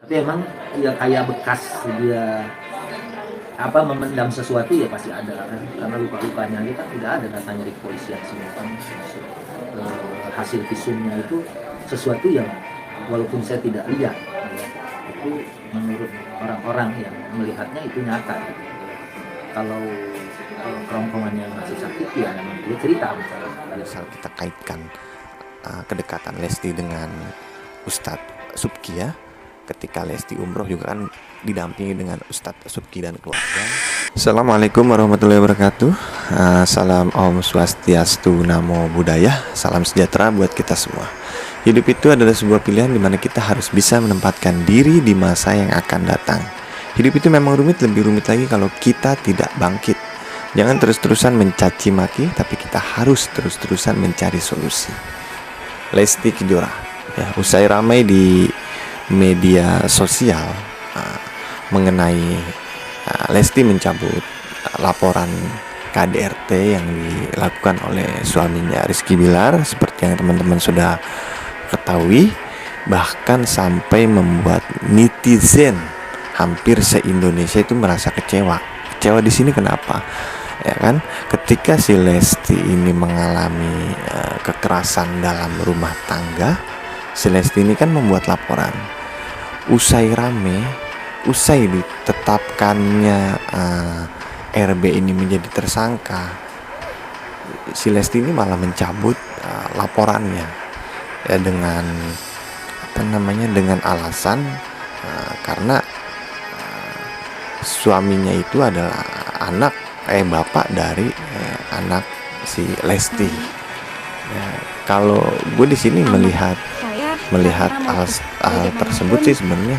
Tapi emang ya kayak bekas dia apa memendam sesuatu ya pasti ada kan, karena luka-lukanya dia kan tidak ada datanya di kepolisian semua kan. Hasil visumnya itu sesuatu yang walaupun saya tidak lihat ya, itu menurut orang-orang yang melihatnya itu nyata gitu. Kalau kerongkongannya masih sakit ya memang dia cerita misalnya. Misal kita kaitkan kedekatan Lesti dengan Ustadz Subki ya, ketika Lesti umroh juga kan didampingi dengan Ustadz Subki dan keluarga. Assalamualaikum warahmatullahi wabarakatuh. Salam Om Swastiastu, Namo Buddhaya. Salam sejahtera buat kita semua. Hidup itu adalah sebuah pilihan di mana kita harus bisa menempatkan diri di masa yang akan datang. Hidup itu memang rumit, lebih rumit lagi kalau kita tidak bangkit. Jangan terus-terusan mencaci maki, tapi kita harus terus-terusan mencari solusi. Lesti Kejora ya, usai ramai di media sosial mengenai Lesti mencabut laporan KDRT yang dilakukan oleh suaminya Rizky Bilar, seperti yang teman-teman sudah ketahui, bahkan sampai membuat netizen hampir se-Indonesia itu merasa kecewa. Kecewa di sini kenapa? Ya kan, ketika si Lesti ini mengalami kekerasan dalam rumah tangga, si Lesti ini kan membuat laporan. Usai ditetapkannya RB ini menjadi tersangka, si Lesti ini malah mencabut laporannya ya, dengan dengan alasan karena suaminya itu adalah bapak dari anak si Lesti. Ya, kalau gue di sini melihat hal tersebut sih sebenarnya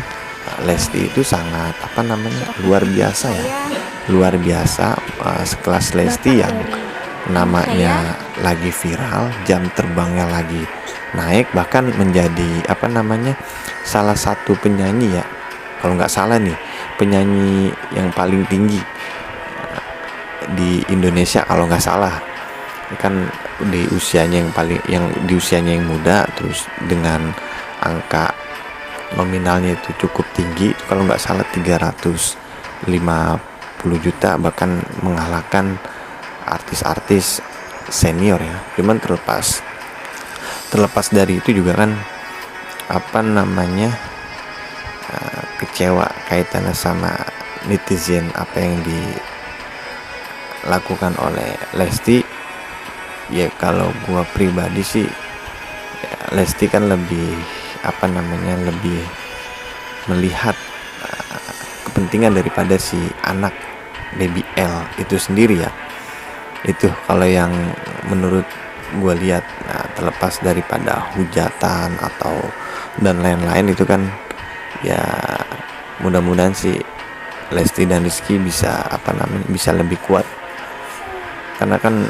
Lesti itu sangat luar biasa ya, luar biasa. Sekelas Lesti yang namanya lagi viral, jam terbangnya lagi naik, bahkan menjadi salah satu penyanyi ya, kalau nggak salah nih, penyanyi yang paling tinggi di Indonesia kalau nggak salah. Ini kan di usianya yang muda, terus dengan angka nominalnya itu cukup tinggi, itu kalau nggak salah 350 juta, bahkan mengalahkan artis-artis senior ya. Cuman terlepas dari itu juga kan kecewa kaitannya sama netizen, apa yang dilakukan oleh Lesti. Ya kalau gua pribadi sih ya, Lesti kan lebih lebih melihat kepentingan daripada si anak baby L itu sendiri ya. Itu kalau yang menurut gua lihat. Terlepas daripada hujatan atau dan lain-lain, itu kan ya mudah-mudahan si Lesti dan Rizky bisa lebih kuat, karena kan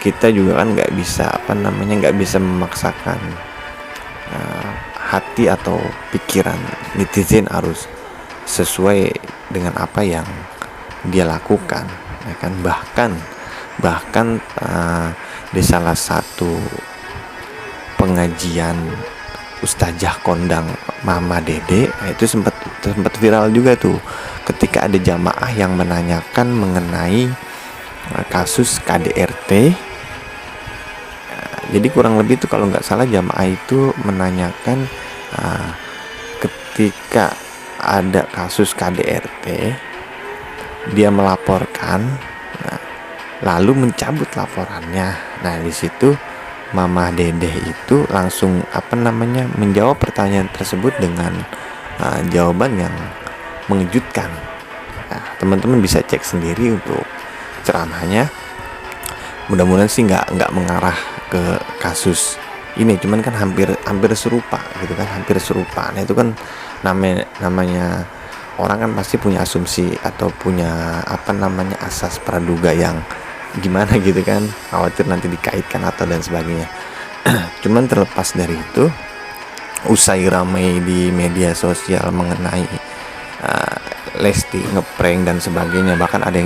kita juga kan nggak bisa memaksakan hati atau pikiran netizen harus sesuai dengan apa yang dia lakukan ya kan. Bahkan di salah satu pengajian Ustazah kondang Mama Dede, itu sempat viral juga tuh, ketika ada jamaah yang menanyakan mengenai kasus KDRT. Jadi kurang lebih itu kalau nggak salah jamaah itu menanyakan ketika ada kasus KDRT, dia melaporkan, lalu mencabut laporannya. Nah di situ Mama Dedeh itu langsung menjawab pertanyaan tersebut dengan jawaban yang mengejutkan. Nah, teman-teman bisa cek sendiri untuk ceramahnya. Mudah-mudahan sih nggak mengarah ke kasus ini, cuman kan hampir serupa gitu kan, hampir serupa. Nah itu kan namanya orang kan pasti punya asumsi atau punya asas praduga yang gimana gitu kan, khawatir nanti dikaitkan atau dan sebagainya. Cuman terlepas dari itu, usai ramai di media sosial mengenai Lesti ngeprank dan sebagainya, bahkan ada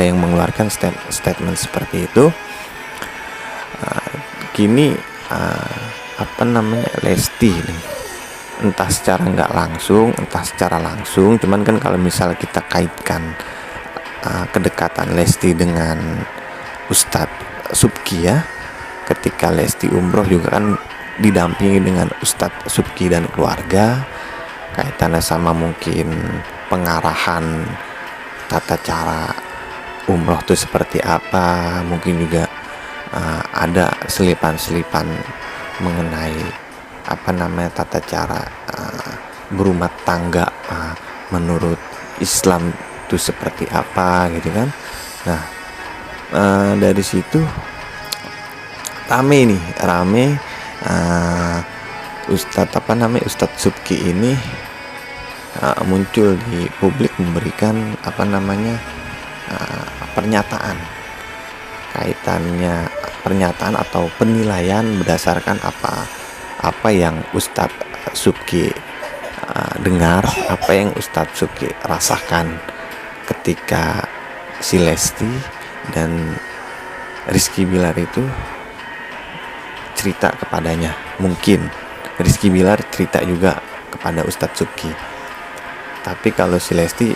yang mengeluarkan statement seperti itu. Kini Lesti nih entah secara nggak langsung, entah secara langsung. Cuman kan kalau misal kita kaitkan kedekatan Lesti dengan Ustadz Subki ya, ketika Lesti umroh juga kan didampingi dengan Ustadz Subki dan keluarga, kaitannya sama mungkin pengarahan tata cara umroh itu seperti apa, mungkin juga ada selipan-selipan mengenai tata cara berumah tangga menurut Islam itu seperti apa gitu kan. Nah, dari situ rame Ustadz Subki ini muncul di publik memberikan pernyataan atau penilaian berdasarkan apa yang Ustadz Subki dengar, apa yang Ustadz Subki rasakan ketika si Lesti dan Rizky Bilar itu cerita kepadanya. Mungkin Rizky Bilar cerita juga kepada Ustadz Subki. Tapi kalau si Lesti,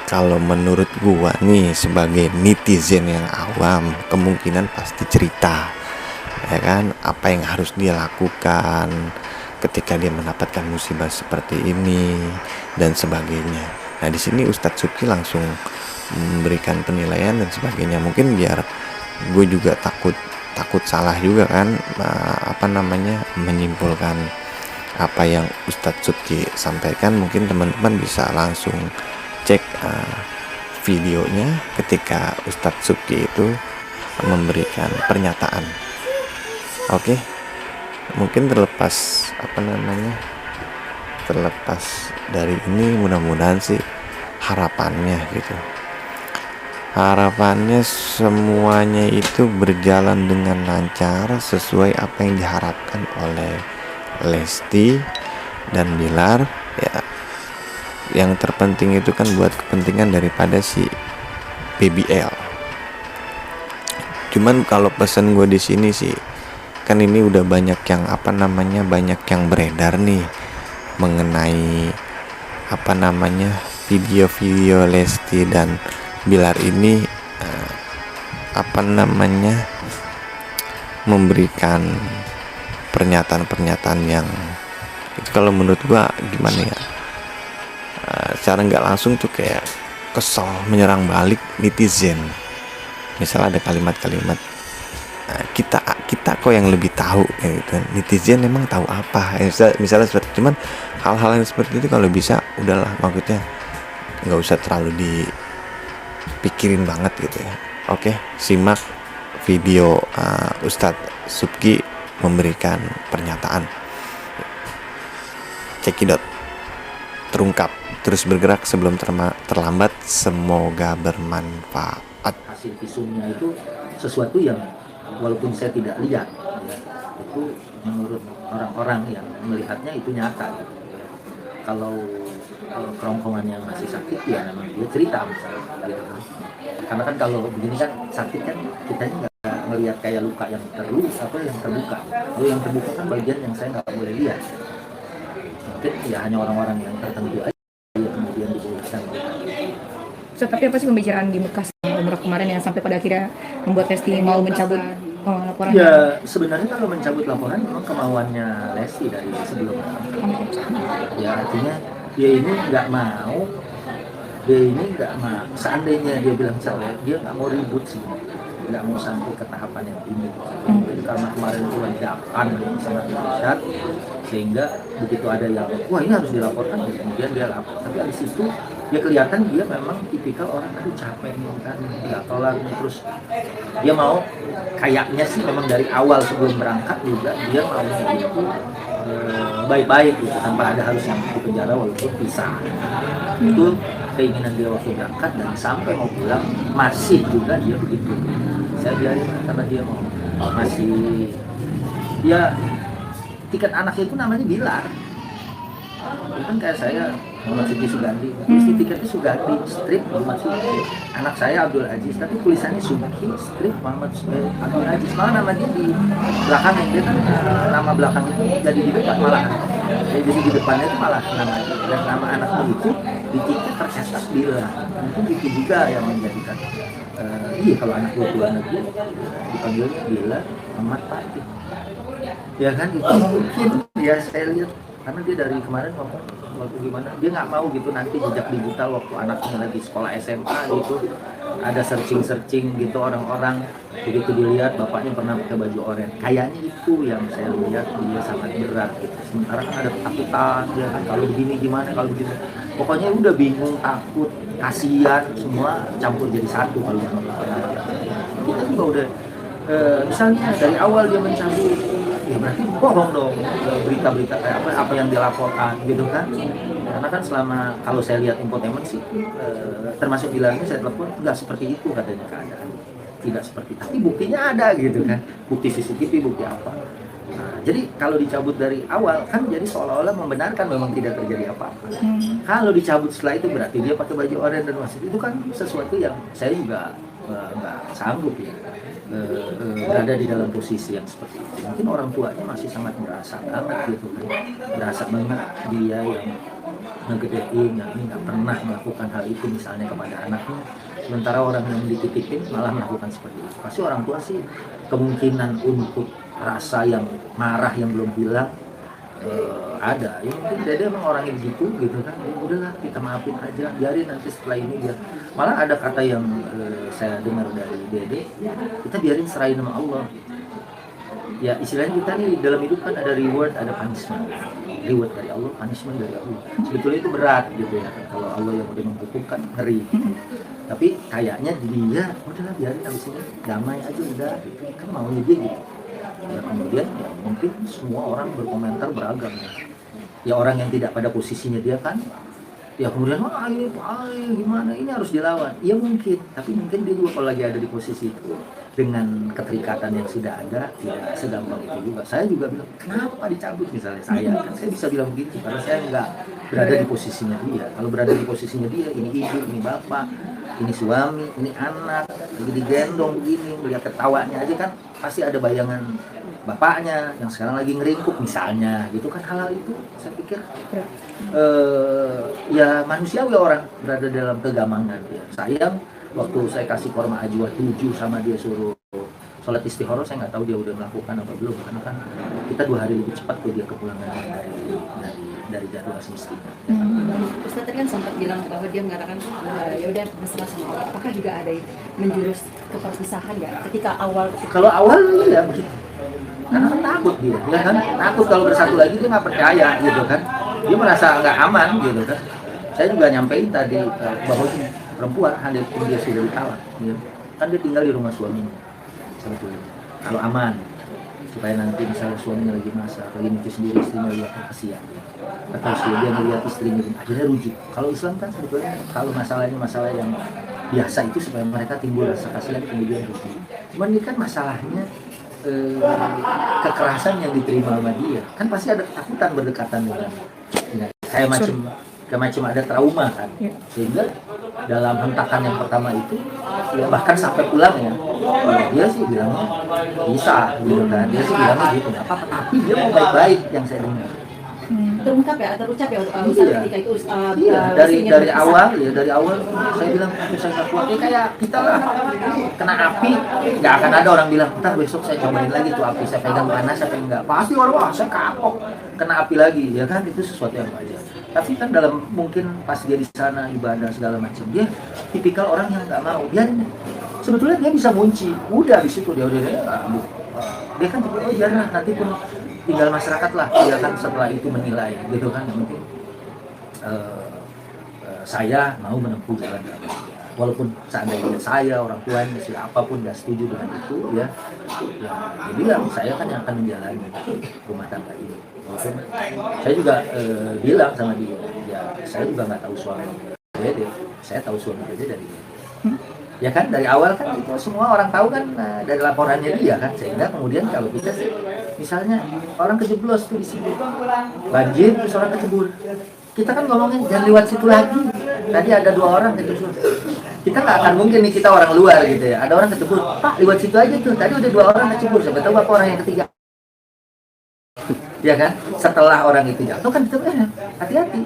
kalau menurut gua nih sebagai netizen yang awam, kemungkinan pasti cerita, ya kan, apa yang harus dia lakukan ketika dia mendapatkan musibah seperti ini dan sebagainya. Nah, di sini Ustadz Subki langsung memberikan penilaian dan sebagainya. Mungkin biar gue juga takut salah juga kan, menyimpulkan apa yang Ustadz Subki sampaikan. Mungkin teman-teman bisa langsung cek videonya ketika Ustadz Subki itu memberikan pernyataan. Oke, mungkin terlepas dari ini, mudah-mudahan sih harapannya semuanya itu berjalan dengan lancar sesuai apa yang diharapkan oleh Lesti dan Bilar ya. Yang terpenting itu kan buat kepentingan daripada si BBL. Cuman kalau pesan gue di sini sih, kan ini udah banyak yang beredar nih mengenai video-video Lesti dan Bilar ini memberikan pernyataan-pernyataan yang itu kalau menurut gua gimana ya, secara nggak langsung tuh kayak kesel, menyerang balik netizen. Misalnya ada kalimat-kalimat kita kok yang lebih tahu gitu. Netizen emang tahu apa? Misalnya seperti, cuman hal-hal yang seperti itu kalau bisa udahlah, maksudnya nggak usah terlalu dipikirin banget gitu ya. Oke, simak video Ustadz Subki memberikan pernyataan. Cekidot, terungkap, terus bergerak sebelum terlambat. Semoga bermanfaat. Hasil visumnya itu sesuatu yang walaupun saya tidak lihat ya, itu menurut orang-orang yang melihatnya itu nyata gitu. Kalau kerongkongannya masih sakit ya memang dia cerita misalnya gitu. Karena kan kalau begini kan sakit kan kita nggak ngelihat kayak luka yang terbuka. Kalau yang terbuka kan bagian yang saya nggak boleh lihat. Mungkin ya hanya orang-orang yang tertentu aja yang kemudian dibolehkan. Tapi apa sih pembicaraan di Bekas umroh kemarin yang sampai pada akhirnya membuat Lesti mau mencabut laporan? Ya sebenarnya kalau mencabut laporan memang kemauannya Lesti dari sebelumnya. Ya artinya dia ini nggak mau. Seandainya dia bilang cerai, dia nggak mau ribut sih, nggak mau sampai ke tahapan yang ini. Mungkin karena kemarin itu ledakan yang sangat dahsyat, sehingga begitu ada yang wah ini harus dilaporkan, kemudian dia lapor. Tapi di situ ya kelihatan dia memang tipikal orang capek nih kan, nggak kelar nih, terus dia mau kayaknya sih memang dari awal sebelum berangkat juga dia mau itu baik-baik gitu, tanpa ada harus yang di penjara walaupun pisah. Itu keinginan dia waktu berangkat, dan sampai mau pulang masih juga dia begitu. Saya biarin karena dia mau masih dia tiket anaknya itu namanya Bilar. Itu kan kayak saya Muhammad Siti Sugandi, terus di tiketnya Sugandi, strip Muhammad Siti. Anak saya Abdul Aziz, tapi tulisannya Subki, strip Abdul Aziz. Malah nama dia di belakang, dia kan nama belakang itu jadi di depan malahan. Jadi di depannya itu malah nama anakmu itu dicicil tercetak Bila. Mungkin itu juga yang menjadikan iya kalau anak gue keluar negeri dipanggilnya Bila Ahmad Fatih. Ya kan itu mungkin ya saya lihat karena dia dari kemarin ngomong waktu gimana dia nggak mau gitu nanti jejak digital waktu anaknya lagi sekolah SMA gitu ada searching gitu orang-orang begitu dilihat bapaknya pernah pakai baju oranye kayaknya itu yang saya lihat dia sangat berat gitu sementara kan ada ketakutan dia kan kalau begini gimana kalau begini pokoknya udah bingung takut kasihan semua campur jadi satu kalau yang kita juga udah misalnya dari awal dia mencabut ya berarti bohong dong berita-berita kayak apa yang dilaporkan gitu kan karena kan selama kalau saya lihat infotainment sih termasuk bilangnya saya telepon nggak seperti itu katanya keadaan tidak seperti tapi buktinya ada gitu kan bukti CCTV bukti apa nah, jadi kalau dicabut dari awal kan jadi seolah-olah membenarkan memang tidak terjadi apa-apa kalau dicabut setelah itu berarti dia pakai baju oranye dan wasit itu kan sesuatu yang saya juga nggak sanggup ya berada di dalam posisi yang seperti itu. Mungkin orang tuanya masih sangat merasa banget gitu kan, merasa banget dia yang ngegedein, yang ini nggak pernah melakukan hal itu misalnya kepada anaknya. Sementara orang yang dititipin malah melakukan seperti itu. Pasti orang tua sih kemungkinan untuk rasa yang marah yang belum hilang ada. Ya mungkin Dede emang orangnya begitu gitu kan. Ya udahlah kita maafin aja, biarin nanti setelah ini dia. Malah ada kata yang saya dengar dari Dede, kita biarin serahin sama Allah. Ya istilahnya kita nih dalam hidup kan ada reward, ada punishment. Reward dari Allah, punishment dari Allah. Sebetulnya itu berat gitu ya. Kalau Allah yang udah menghukumkan ngeri. Tapi kayaknya dia udahlah biarin habis ini damai aja udah. Kan maunya dia gitu. Ya kemudian ya mungkin semua orang berkomentar beragam ya orang yang tidak pada posisinya dia kan ya kemudian wah ini gimana ini harus dilawan ya mungkin tapi mungkin dia juga kalau lagi ada di posisi itu dengan keterikatan yang sudah ada tidak segampang itu juga saya juga bilang kenapa dicabut misalnya saya kan saya bisa bilang begitu karena saya nggak berada di posisinya dia kalau berada di posisinya dia ini ibu ini bapak ini suami ini anak lagi digendong begini melihat ketawanya aja kan pasti ada bayangan bapaknya yang sekarang lagi ngeringkuk misalnya gitu kan hal-hal itu saya pikir ya manusiawi orang berada dalam kegamangan ya. Sayang waktu saya kasih korma ajwa 7 sama dia suruh sholat istikharah saya nggak tahu dia udah melakukan apa belum karena kan kita 2 hari lebih cepat tuh dia kepulangan dari jadwal semestinya. Ustaz tadi kan sempat bilang bahwa dia mengatakan ya udah masalah sama Allah. Apakah juga ada menjurus ke perpisahan ya ketika awal? Kalau awal ya begitu. Karena kan takut dia, ya kan? Takut kalau bersatu lagi dia nggak percaya gitu kan. Dia merasa nggak aman gitu kan. Saya juga nyampein tadi bahwa perempuan hadir pun dia sudah ditalak, ya. Kan dia tinggal di rumah suaminya sebetulnya. Kalau aman, supaya nanti misalnya suaminya lagi masak, lagi nyuci sendiri istrinya lihat kasihan. Atau dia melihat istrinya akhirnya rujuk. Kalau Islam kan sebetulnya kalau masalahnya masalah yang biasa itu supaya mereka timbul rasa kasihan kemudian rujuk. Cuman ini kan masalahnya kekerasan yang diterima sama dia kan pasti ada ketakutan berdekatan dengan kayak macam ada trauma kan sehingga dalam hentakan yang pertama itu ya bahkan sampai pulang ya dia sih bilangnya bisa gitu kan dia sih bilangnya gitu apa tapi dia mau baik-baik yang saya dengar terungkap ya terucap ya ketika itu dari awal saya bilang saya nggak kuat ya kayak kita lah kena api nggak akan ada orang bilang ntar besok saya cobain lagi tuh api saya pegang panas saya pegang nggak pasti wah saya kapok kena api lagi ya kan itu sesuatu yang wajar tapi kan dalam mungkin pas dia di sana ibadah segala macam dia tipikal orang yang nggak mau sebetulnya dia bisa munci udah di situ dia dia kan tipikal biarlah nanti pun tinggal masyarakat lah dia kan setelah itu menilai gitu kan yang penting saya mau menempuh jalan walaupun seandainya saya orang tuanya siapapun nggak setuju dengan itu ya dia bilang saya kan yang akan menjalani rumah tangga ini walaupun saya juga bilang sama dia ya saya juga nggak tahu suami Dede saya tahu suami Dede dari dia ya kan dari awal kan itu semua orang tahu kan dari laporannya dia kan sehingga kemudian kalau kita sih misalnya orang kejeblos tuh di sini banjir terus orang kecebur kita kan ngomongin jangan lewat situ lagi tadi ada 2 orang kecebur kita nggak akan mungkin nih kita orang luar gitu ya ada orang kecebur pak lewat situ aja tuh tadi udah 2 orang kecebur siapa tahu bapak orang yang ketiga ya kan? Setelah orang itu jatuh kan kita hati-hati,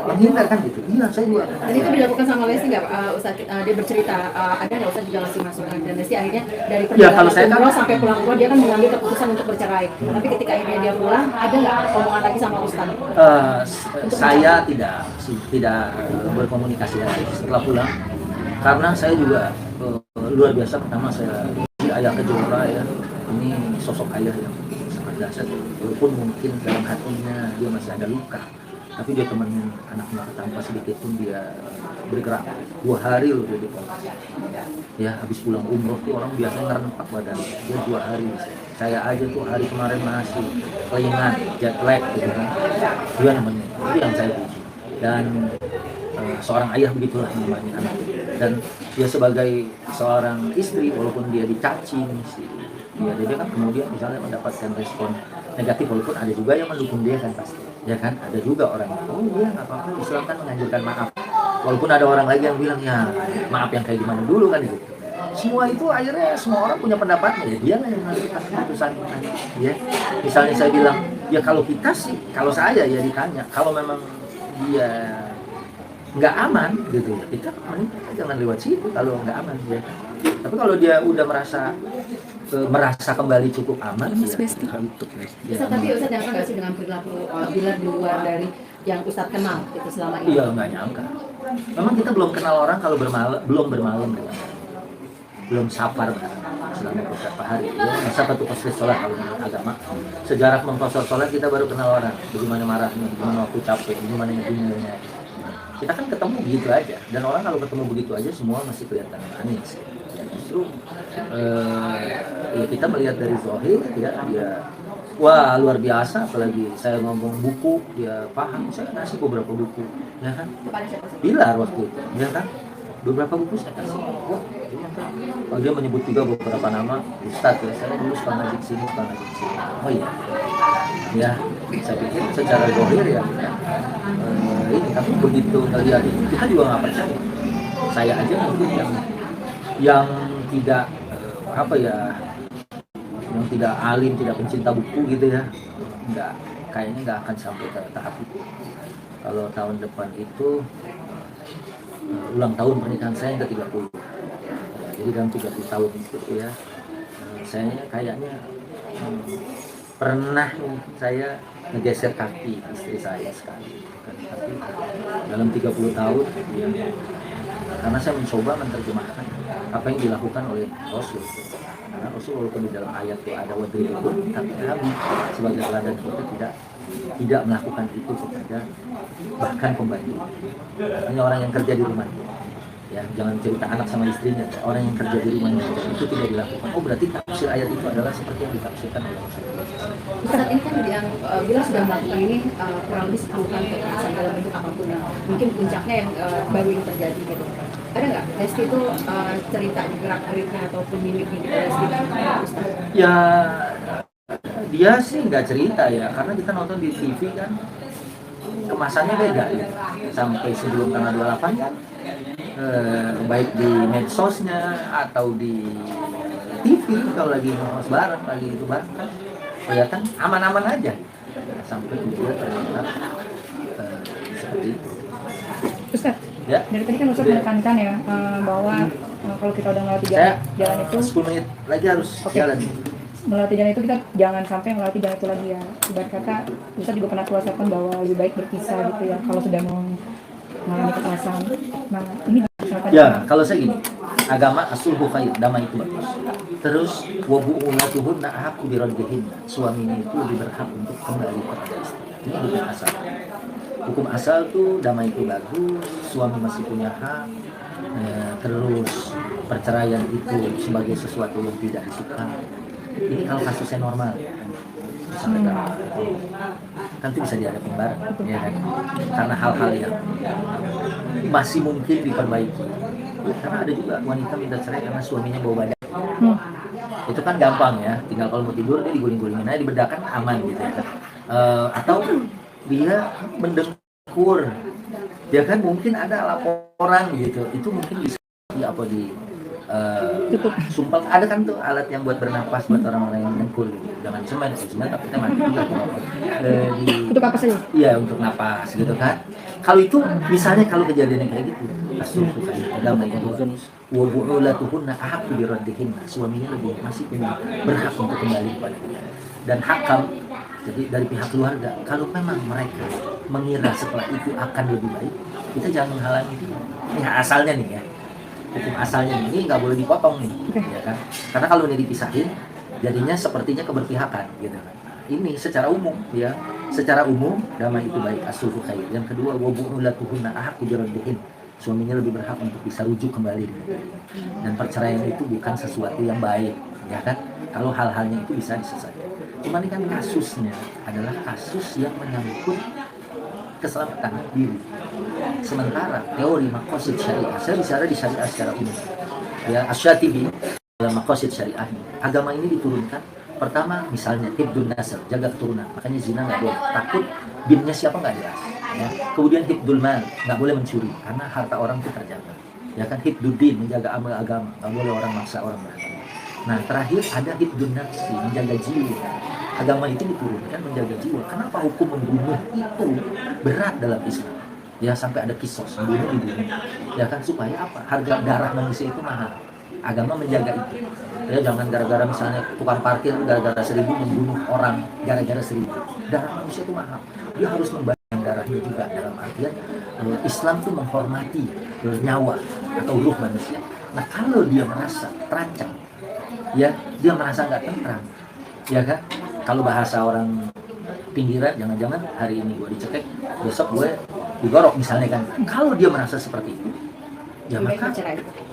menghindar kan gitu. Iya, saya juga. Dan itu dilakukan sama Lesti nggak, Ustadz? Dia bercerita, ada nggak Ustadz juga ngasih masukan, dan Lesti akhirnya dari kalau saya umroh sampai pulang dia kan mengambil keputusan untuk bercerai. Tapi ketika akhirnya dia pulang, ada nggak omongan lagi sama Ustadz? Saya tidak berkomunikasi lagi setelah pulang, karena saya juga luar biasa. Pertama saya si ayah Kejora ya, ini sosok ayah yang sangat dahsyat. Walaupun mungkin dalam hatinya dia masih ada luka, tapi dia temenin anaknya tanpa sedikit pun dia bergerak. 2 hari loh dia di pos. Ya habis pulang umroh tuh orang biasanya ngerempak badan, dia 2 hari. Saya aja tuh hari kemarin masih kelingan, jet lag gitu kan. Dia nemenin, itu yang saya puji. Dan seorang ayah begitulah namanya anak. Dan dia sebagai seorang istri, walaupun dia dicacing dia kan kemudian misalnya mendapatkan respon negatif, walaupun ada juga yang mendukung dia kan pasti, ya kan, ada juga orang oh dia nggak apa-apa, Islam kan menganjurkan maaf, walaupun ada orang lagi yang bilang ya maaf yang kayak gimana dulu kan gitu. Semua itu akhirnya semua orang punya pendapatnya, ya dia yang menentukan keputusan ya. Misalnya saya bilang ya kalau kita sih, kalau saya ya ditanya kalau memang dia nggak aman gitu ya, kita jangan lewat situ kalau nggak aman ya. Tapi kalau dia udah merasa kembali cukup aman ya, untuk ya, tapi Ustadz nyangka nggak sih dengan perilaku Bilar di luar dari yang Ustadz kenal itu selama ini? Iya, nggak nyangka. Memang kita belum kenal orang kalau belum bermalam dengan belum safar selama beberapa hari ya. Masa satu posisi sholat kalau menurut agama, sejarah mengkosor sholat kita baru kenal orang, bagaimana marahnya, bagaimana waktu capek, bagaimana nyedihnya. Kita kan ketemu begitu aja, dan orang kalau ketemu begitu aja semua masih kelihatan manis. Ya, justru ya kita melihat dari zahir ya, dia wah luar biasa, apalagi saya ngomong buku dia paham. Saya kasih beberapa buku ya kan, Bilar waktu itu ya kan, beberapa buku saya kasih. Wah, oh, dia menyebut juga beberapa nama Ustadz ya, saya dulu suka ngaji sini. Oh iya ya, saya pikir secara zahir ya ini, tapi begitu ngelihat itu kita juga nggak percaya. Saya aja mungkin yang tidak apa ya, yang tidak alim, tidak pencinta buku gitu ya, kayaknya nggak akan sampai ke tahap itu. Kalau tahun depan itu ulang tahun pernikahan saya yang ke-30 ya, jadi dalam 30 tahun itu ya saya kayaknya pernah saya ngegeser kaki istri saya sekali kan, tapi dalam 30 tahun ya, karena saya mencoba menerjemahkan apa yang dilakukan oleh Rasul. Karena Rasul walaupun di dalam ayat itu ada wadribun, tapi kami sebagai teladan kita tidak melakukan itu kepada bahkan pembantu. Hanya orang yang kerja di rumah. Ya, jangan cerita anak sama istrinya, orang yang kerja di rumahnya itu tidak dilakukan. Oh, berarti tafsir ayat itu adalah seperti yang ditafsirkan oleh Rasulullah. Saat ini kan yang Bilar sudah melakukan ini kurang lebih 10 kali kekerasan dalam bentuk apapun yang mungkin puncaknya yang baru ini terjadi gitu. Ada nggak Lesti itu cerita gerak-geriknya ataupun mimiknya gitu Lesti? Ya, dia sih nggak cerita ya, karena kita nonton di TV kan kemasannya beda ya. Sampai sebelum tanggal 28 kan baik di medsosnya atau di TV kalau lagi ngomong bareng, lagi itu bareng kan kelihatan aman-aman aja sampai dia ternyata seperti itu. Ustaz, Ya. dari tadi kan Ustaz menekankan ya bahwa kalau kita udah melewati jalan itu 10 menit lagi harus jalan. Melewati jalan itu kita jangan sampai melewati jalan itu lagi ya. Ibarat kata Ustaz juga pernah kuasakan bahwa lebih baik berpisah gitu ya kalau sudah mau mengalami kekerasan. Nah ini ya, kalau saya gini, agama asulhu khair, damai itu bagus. Terus wabu'ulatuhunna ahaqu biraddihin, suaminya itu lebih berhak untuk kembali kepada istri. Ini hukum asal. Hukum asal tuh damai itu bagus, suami masih punya hak. Terus perceraian itu sebagai sesuatu yang tidak disuka. Ini kalau kasusnya normal, misalnya kan itu bisa dihadapin bareng, ya kan? Karena hal-hal yang masih mungkin diperbaiki. Karena ada juga wanita minta cerai karena suaminya bawa badan. Itu kan gampang ya, tinggal kalau mau tidur dia diguling-gulingin aja, dibedakan aman gitu ya. Atau dia mendengkur, ya kan mungkin ada laporan gitu, itu mungkin bisa sumpel, ada kan tuh alat yang buat bernapas buat orang-orang yang dengkul, jangan semen tapi kita mati juga Untuk apa saja? iya untuk napas gitu kan. Kalau itu misalnya kalau kejadiannya kayak gitu, asuhu kayak agama itu wa bu'ulatuhunna ahaqqu biraddihinna, suaminya lebih masih punya berhak untuk kembali kepada dia. Dan hakam, jadi dari pihak keluarga, kalau memang mereka mengira setelah itu akan lebih baik, kita jangan menghalangi dia. Ini asalnya nih ya, hukum asalnya ini nggak boleh dipotong nih, ya kan? Karena kalau ini dipisahin, jadinya sepertinya keberpihakan, gitu kan? Ini secara umum, ya, secara umum damai itu baik, asuhu khair. Yang kedua, wa bu'ulatuhunna ahaqqu biraddihin, suaminya lebih berhak untuk bisa rujuk kembali. Dan perceraian itu bukan sesuatu yang baik, ya kan? Kalau hal-halnya itu bisa diselesaikan. Cuma ini kan kasusnya adalah kasus yang menyangkut keselamatan diri. Sementara teori maqasid syariah, saya bicara di syariah secara umum. Ya, Asy-Syatibi dalam maqasid syariah, agama ini diturunkan pertama misalnya hibdun nasl, jaga keturunan, makanya zina nggak boleh, takut binnya siapa nggak jelas. Ya. Kemudian hibdul mal, nggak boleh mencuri karena harta orang itu terjaga. Ya kan, hibduddin, menjaga amal agama, nggak boleh orang maksa orang beragama. Nah terakhir ada hibdun nafsi, menjaga jiwa. Agama itu diturunkan menjaga jiwa. Kenapa hukum membunuh itu berat dalam Islam? Ya sampai ada kisos, membunuh dibunuh. Ya kan supaya apa? Harga darah manusia itu mahal. Agama menjaga itu. Ya jangan gara-gara misalnya tukang parkir gara-gara 1.000 membunuh orang gara-gara 1.000. Darah manusia itu mahal. Dia harus membayar darahnya juga, dalam artian Islam itu menghormati nyawa atau ruh manusia. Nah kalau dia merasa terancam, ya dia merasa nggak tentram, ya kan? Kalau bahasa orang pinggiran, jangan-jangan hari ini gue dicekek, besok gue digorok misalnya kan. Kalau dia merasa seperti itu, ya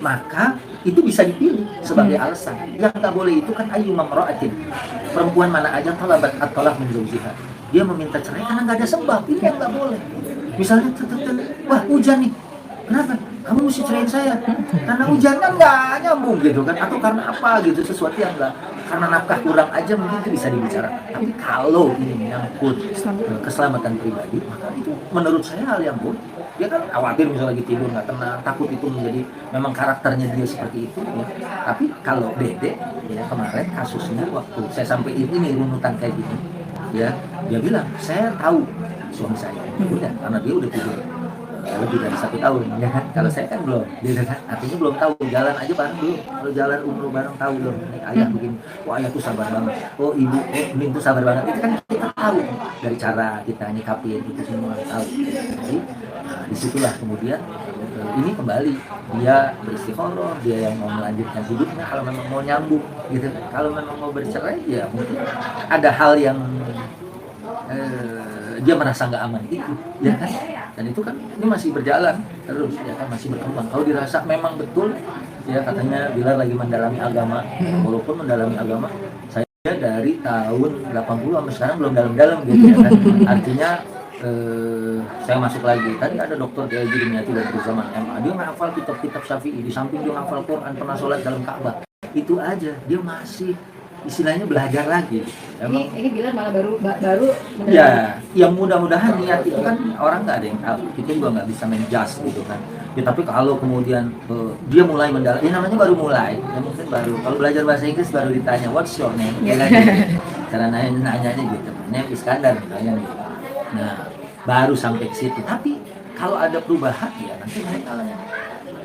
maka itu bisa dipilih sebagai alasan. Yang nggak boleh itu kan ayu mamra'atin, perempuan mana aja talabat at-talaq min zawjiha, dia meminta cerai karena nggak ada sebab, ini yang nggak boleh. Misalnya wah hujan nih, kenapa kamu mesti ceraiin saya? Karena hujan kan nggak nyambung gitu kan, atau karena apa gitu, sesuatu yang nggak, karena nafkah kurang aja mungkin itu bisa dibicarakan. Tapi kalau ini menyangkut keselamatan pribadi, maka itu menurut saya hal yang buruk. Dia kan khawatir misalnya lagi tidur nggak tenang, takut itu menjadi memang karakternya dia seperti itu. Ya. Tapi kalau Dede, ya kemarin kasusnya waktu saya sampai ini runutan kayak gini, ya dia bilang saya tahu suami saya, udah karena dia udah tidur lebih dari 1 tahun, ya kan? Kalau saya kan belum, dia kan artinya belum tahu, jalan aja bareng belum. Kalau jalan umroh bareng tahu belum, ini ayah begini, oh ayah tuh sabar banget, oh ibu, min tuh sabar banget, itu kan kita tahu dari cara kita nyikapin itu semua tahu. Jadi disitulah kemudian ini kembali dia beristikharah, dia yang mau melanjutkan hidupnya, kalau memang mau nyambung gitu. Kalau memang mau bercerai ya mungkin ada hal yang dia merasa nggak aman itu, ya kan? Dan itu kan ini masih berjalan terus, ya kan, masih berkembang. Kalau dirasa memang betul, ya katanya Bilal lagi mendalami agama, walaupun mendalami agama saya dari tahun 80 sampai sekarang belum dalam-dalam gitu, ya kan? Artinya saya masuk lagi. Tadi ada dokter Kiai Dimyati dari zaman MA, dia menghafal kitab-kitab Syafi'i, di samping dia menghafal Quran, pernah sholat dalam Ka'bah. Itu aja, dia masih istilahnya belajar lagi. Emang, ini Bilal malah baru ya, yang mudah-mudahan niat itu kan orang nggak ada yang tahu, kita juga nggak bisa menjudge gitu kan. Ya, tapi kalau kemudian dia mulai mendalam, ini namanya baru mulai, ya mungkin baru. Kalau belajar bahasa Inggris baru ditanya what's your name, ya kan? Cara nanyanya gitu, name Iskandar misalnya gitu. Nah, baru sampai ke situ. Tapi kalau ada perubahan ya nanti mereka lah